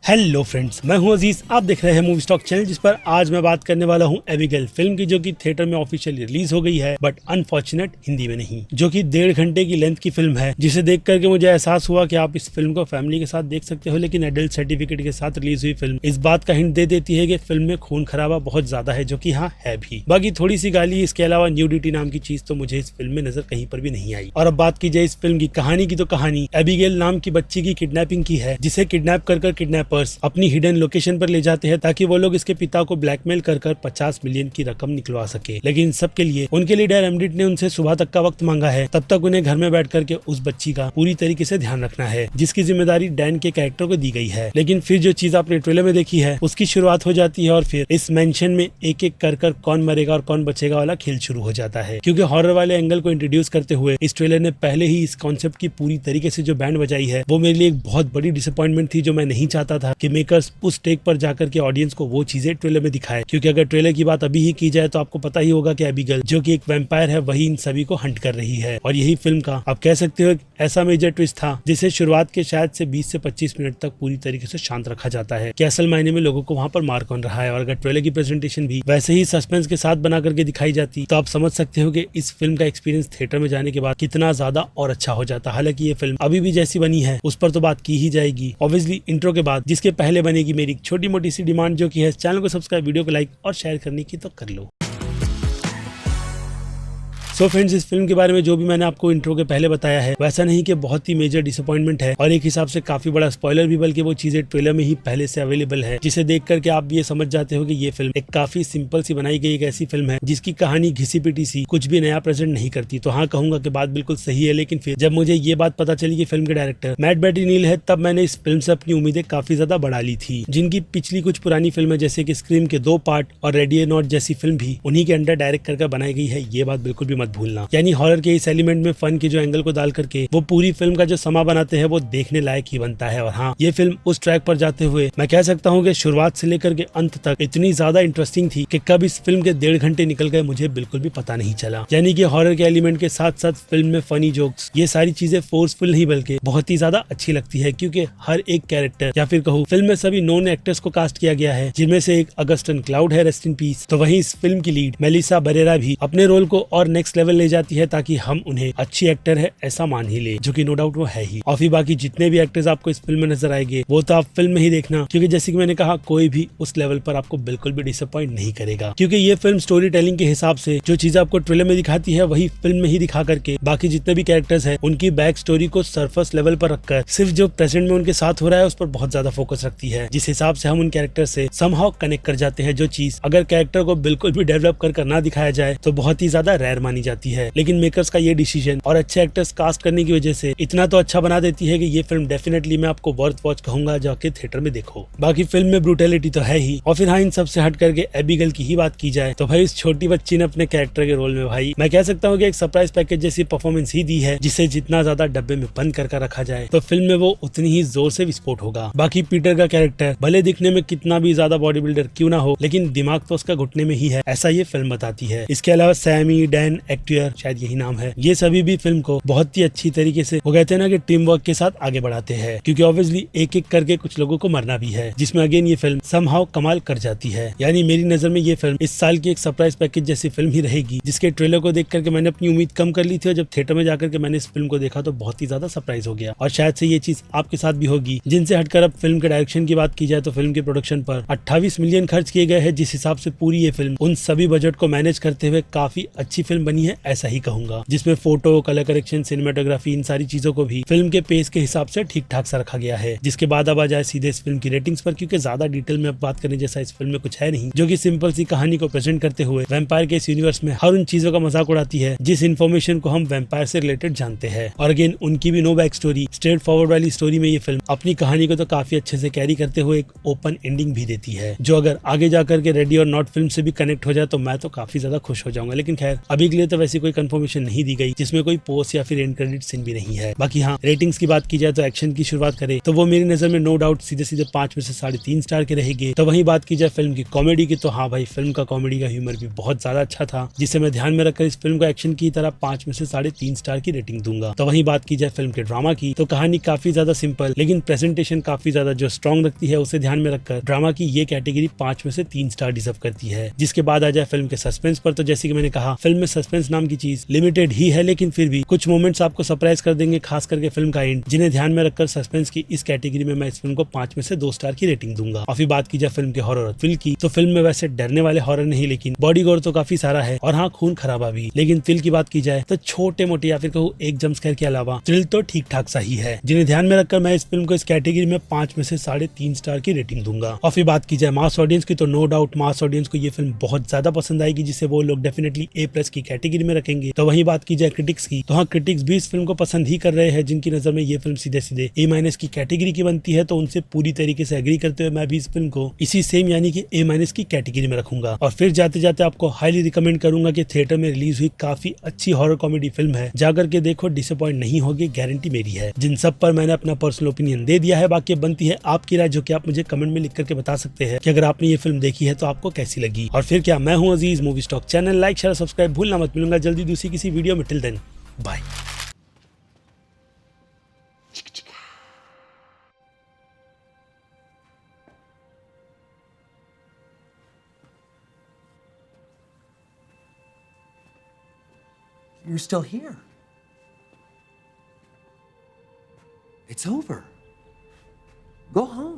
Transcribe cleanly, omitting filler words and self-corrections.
Hello friends, मैं हूं अजीज। आप देख रहे हैं मूवी स्टॉक चैनल, जिस पर आज मैं बात करने वाला हूं एबिगेल फिल्म की, जो कि थिएटर में ऑफिशियली रिलीज हो गई है, बट अनफॉर्चुनेट हिंदी में नहीं, जो कि 1.5 घंटे की लेंथ की फिल्म है, जिसे देख करके मुझे एहसास हुआ कि आप इस फिल्म को फैमिली के साथ देख सकते हो, लेकिन एडल्ट सर्टिफिकेट के साथ रिलीज हुई फिल्म इस बात का हिंट दे देती है कि फिल्म में खून खराबा बहुत ज्यादा है, जो कि हाँ है भी। बाकी थोड़ी सी गाली, इसके अलावा न्यूडिटी नाम की चीज तो मुझे इस फिल्म में नजर कहीं पर भी नहीं आई। और अब बात की जाए इस फिल्म की कहानी की, तो कहानी एबिगेल नाम की बच्ची की किडनैपिंग की है, जिसे किडनैप कर किडनैपर्स अपनी हिडन लोकेशन पर ले जाते हैं ताकि वो लोग इसके पिता को ब्लैकमेल कर 50 मिलियन की रकम निकलवा सके। लेकिन सबके लिए उनके लीडर एमडिट ने उनसे सुबह तक का वक्त मांगा है, तब तक उन्हें घर में बैठ करके उस बच्ची का पूरी तरीके से ध्यान रखना है, जिसकी जिम्मेदारी डैन के कैरेक्टर को दी गई है। लेकिन फिर जो चीज आपने ट्रेलर में देखी है उसकी शुरुआत हो जाती है, और फिर इस मेंशन में एक एक कर कौन मरेगा और कौन बचेगा वाला खेल शुरू हो जाता है। क्योंकि हॉरर वाले एंगल को इंट्रोड्यूस करते हुए इस ट्रेलर ने पहले ही इस कॉन्सेप्ट की पूरी तरीके से जो बैंड बजाई है, वो मेरे लिए एक बहुत बड़ी डिसअपॉइंटमेंट थी, जो मैं नहीं चाहता था कि मेकर्स उस टेक पर जाकर के ऑडियंस को वो चीजें ट्रेलर में दिखाए। क्योंकि अगर ट्रेलर की बात अभी ही की जाए तो आपको पता ही होगा कि एबिगेल, जो कि एक वैम्पायर है, वही इन सभी को हंट कर रही है। और यही फिल्म का आप कह सकते हो ऐसा मेजर ट्विस्ट था, जिसे शुरुआत के शायद से 20 से 25 मिनट तक पूरी तरीके से शांत रखा जाता है कि असल मायने में लोगों को वहां पर मार कौन रहा है। और अगर ट्रेलर की प्रेजेंटेशन भी वैसे ही सस्पेंस के साथ बना करके दिखाई जाती, तो आप समझ सकते हो कि इस फिल्म का एक्सपीरियंस थिएटर में जाने के बाद कितना ज्यादा और अच्छा हो जाता। हालांकि ये फिल्म अभी भी जैसी बनी है उस पर तो बात की ही जाएगी, ऑब्वियसली इंट्रो के बाद, जिसके पहले बनेगी मेरी एक छोटी मोटी सी डिमांड, जो कि है चैनल को सब्सक्राइब, वीडियो को लाइक और शेयर करने की तो कर लो। सो फ्रेंड्स, इस फिल्म के बारे में जो भी मैंने आपको इंट्रो के पहले बताया है, वैसा नहीं कि बहुत ही मेजर डिसअपॉइंटमेंट है, और एक हिसाब से काफी बड़ा स्पॉइलर भी, बल्कि वो चीजें ट्रेलर में ही पहले से अवेलेबल है, जिसे देख करके आप भी ये समझ जाते हो कि ये फिल्म एक काफी सिंपल सी बनाई गई एक ऐसी फिल्म है जिसकी कहानी घिसी पिटी सी कुछ भी नया प्रेजेंट नहीं करती। तो हाँ, कहूंगा कि बात बिल्कुल सही है, लेकिन फिर जब मुझे ये बात पता चली कि फिल्म के डायरेक्टर मैट बेटिनील है, तब मैंने इस फिल्म से अपनी उम्मीदें काफी ज्यादा बढ़ा ली थी, जिनकी पिछली कुछ पुरानी फिल्में जैसे कि स्क्रीम के 2 पार्ट और रेडी और नॉट जैसी फिल्म भी उन्हीं के अंडर डायरेक्ट करके बनाई गई है। ये बात बिल्कुल भी मत भूलना। यानी हॉरर के इस एलिमेंट में फन के जो एंगल को डाल करके वो पूरी फिल्म का जो समा बनाते हैं, वो देखने लायक ही बनता है। और हाँ, ये फिल्म उस ट्रैक पर जाते हुए मैं कह सकता हूँ कि शुरुआत से लेकर के अंत तक इतनी ज्यादा इंटरेस्टिंग थी कि कब इस फिल्म के 1.5 घंटे निकल गए मुझे बिल्कुल भी पता नहीं चला। यानी कि हॉरर के एलिमेंट के साथ साथ फिल्म में फनी जोक्स, ये सारी चीजें फोर्सफुल नहीं बल्कि बहुत ही ज्यादा अच्छी लगती है, क्योंकि हर एक कैरेक्टर या फिर कहूँ फिल्म में सभी नॉन एक्टर्स को कास्ट किया गया है, जिनमें से एक अगस्टन क्लाउड है, रेस्ट इन पीस। तो वहीं इस फिल्म की लीड मेलिसा बरेरा भी अपने रोल को और नेक्स्ट लेवल ले जाती है, ताकि हम उन्हें अच्छी एक्टर है ऐसा मान ही ले, जो कि नो डाउट वो है ही। और फिर बाकी जितने भी एक्टर्स आपको इस फिल्म में नजर आएंगे, वो तो आप फिल्म में ही देखना, क्योंकि जैसे कि मैंने कहा, कोई भी उस लेवल पर आपको बिल्कुल भी डिसअपॉइंट नहीं करेगा। क्योंकि ये फिल्म स्टोरी टेलिंग के हिसाब से जो चीज आपको ट्रेलर में दिखाती है, वही फिल्म में ही दिखा करके बाकी जितने भी कैरेक्टर्स हैं उनकी बैक स्टोरी को सरफेस लेवल पर रखकर सिर्फ जो प्रेजेंट में उनके साथ हो रहा है उस पर बहुत ज्यादा फोकस रखती है, जिस हिसाब से हम उन कैरेक्टर से समहाउ कनेक्ट कर जाते हैं। जो चीज अगर कैरेक्टर को बिल्कुल भी डेवलप कर ना दिखाया जाए तो बहुत ही ज्यादा रेयर मानी जाती है। लेकिन मेकर्स का ये डिसीजन और अच्छे एक्टर्स कास्ट करने की वजह से इतना तो अच्छा बना देती है कि ये फिल्म डेफिनेटली मैं आपको वर्थ वॉच कहूंगा, जाके थिएटर में देखो। बाकी फिल्म में ब्रूटैलिटी तो है ही, और फिर हाँ, इन सबसे हट करके एबिगेल की ही बात की जाए तो भाई, इस छोटी बच्ची ने अपने कैरेक्टर के रोल में भाई मैं कह सकता हूँ कि एक सरप्राइज पैकेज जैसी परफॉर्मेंस ही दी है, जिसे जितना ज्यादा डब्बे में बंद कर रखा जाए तो फिल्म में वो उतनी ही जोर से विस्फोट होगा। बाकी पीटर का कैरेक्टर भले दिखने में कितना भी ज्यादा बॉडी बिल्डर क्यों ना हो, लेकिन दिमाग तो उसका घुटने में ही है, ऐसा ये फिल्म बताती है। इसके अलावा सैमी, डैन, एक्टियर, शायद यही नाम है, ये सभी भी फिल्म को बहुत ही अच्छी तरीके से, वो कहते हैं ना कि टीम वर्क के साथ आगे बढ़ाते हैं। क्योंकि ऑब्वियसली एक एक करके कुछ लोगों को मरना भी है, जिसमें अगेन ये फिल्म समहाउ कमाल कर जाती है। यानी मेरी नजर में ये फिल्म इस साल की एक सरप्राइज पैकेज जैसी फिल्म ही रहेगी, जिसके ट्रेलर को देख करके मैंने अपनी उम्मीद कम कर ली थी, और जब थिएटर में जाकर के मैंने इस फिल्म को देखा तो बहुत ही ज्यादा सरप्राइज हो गया। और शायद से ये चीज आपके साथ भी होगी। जिनसे हटकर अब फिल्म के डायरेक्शन की बात की जाए तो फिल्म के प्रोडक्शन पर 28 मिलियन खर्च किए गए हैं, जिस हिसाब से पूरी ये फिल्म उन सभी बजट को मैनेज करते हुए काफी अच्छी फिल्म बनी है, ऐसा ही कहूंगा। जिसमें फोटो, कलर करेक्शन, सिनेमेटोग्राफी, इन सारी चीजों को भी फिल्म के पेस के हिसाब से ठीक ठाक सा रखा गया है। जिसके बाद अब आ जाए सीधे इस फिल्म की रेटिंग्स पर, क्योंकि ज्यादा डिटेल में अब बात करने जैसा इस फिल्म में कुछ है नहीं, जो कि सिंपल सी कहानी को प्रेजेंट करते हुए वैम्पायर के इस यूनिवर्स में हर उन चीजों का मजाक उड़ाती है जिस इन्फॉर्मेशन को हम वैम्पायर से रिलेटेड जानते हैं। और अगेन उनकी भी no back story, straight forward वाली स्टोरी में ये फिल्म अपनी कहानी को तो काफी अच्छे से कैरी करते हुए एक ओपन एंडिंग भी देती है, जो अगर आगे जाकर के रेडी और नॉट फिल्म से भी कनेक्ट हो जाए तो मैं तो काफी ज्यादा खुश हो जाऊंगा। लेकिन खैर, अभी के लिए में तो वैसी कोई कंफर्मेशन नहीं दी गई जिसमें कोई पोस्ट या फिर एंड क्रेडिट सीन भी नहीं है। बाकी हाँ, रेटिंग्स की बात की जाए तो एक्शन की शुरुआत करें तो वो मेरी नजर में नो डाउट सीधे सीधे 5 में से 3.5 स्टार के रहेंगे। तो वहीं बात की जाए फिल्म की कॉमेडी की तो हाँ भाई, फिल्म का कॉमेडी का ह्यूमर भी बहुत ज्यादा अच्छा था, जिसे मैं ध्यान में रखकर इस फिल्म को एक्शन की तरह 5 में से 3.5 स्टार की रेटिंग दूंगा। तो वहीं बात की जाए फिल्म के ड्रामा की तो कहानी काफी ज्यादा सिंपल लेकिन प्रेजेंटेशन काफी ज्यादा जो स्ट्रॉन्ग रखती है, उसे ध्यान में रखकर ड्रामा की ये कैटेगरी 5 में से 3 स्टार डिजर्व करती है। जिसके बाद आ जाए फिल्म के सस्पेंस पर तो जैसे कि मैंने कहा, फिल्म में सस्पेंस नाम की चीज लिमिटेड ही है, लेकिन फिर भी कुछ मोमेंट्स आपको सरप्राइज कर देंगे, खास करके फिल्म का एंड, जिन्हें ध्यान में रखकर सस्पेंस की इस कैटेगरी में मैं इस फिल्म को 5 में से 2 स्टार की रेटिंग दूंगा। और फिर बात की जाए फिल्म के हॉरर और थ्रिल की तो फिल्म में वैसे डरने वाले हॉरर नहीं, लेकिन बॉडी गोर तो काफी सारा है और हाँ, खून खराबा भी। लेकिन थ्रिल की बात की जाए तो छोटे मोटे या फिर कहूँ एक जंप स्केयर के अलावा थ्रिल तो ठीक ठाक सा ही है, जिन्हें ध्यान में रखकर मैं इस फिल्म को इस कैटेगरी में 5 में से 3.5 स्टार की रेटिंग दूंगा। और फिर बात की जाए मास ऑडियंस की तो नो डाउट मास ऑडियंस को ये फिल्म बहुत ज्यादा पसंद आएगी, जिसे वो लोग डेफिनेटली A+ की कैटेगरी में रखेंगे। तो वहीं बात की जाए क्रिटिक्स की तो हाँ, क्रिटिक्स भी इस फिल्म को पसंद ही कर रहे हैं, जिनकी नजर में ये फिल्म सीधे सीधे A- की कैटेगरी की बनती है। तो उनसे पूरी तरीके से एग्री करते हुए मैं भी इस फिल्म को इसी सेम यानी कि A- की कैटेगरी में रखूंगा। और फिर जाते जाते आपको हाईली रिकमेंड करूंगा कि थिएटर में रिलीज हुई काफी अच्छी हॉरर कॉमेडी फिल्म है, जाकर के देखो, डिसअपॉइंट नहीं होगी, गारंटी मेरी है। जिन सब पर मैंने अपना पर्सनल ओपिनियन दे दिया है, बाकी बनती है आपकी राय, जो कि आप मुझे कमेंट में लिख करके बता सकते हैं कि अगर आपने ये फिल्म देखी है तो आपको कैसी लगी। और फिर क्या, मैं हूं Aziz, movie stock channel like share subscribe भूलना मत। मिलूंगा जल्दी दूसरी किसी वीडियो में, till then bye. You're still here. It's over. Go home.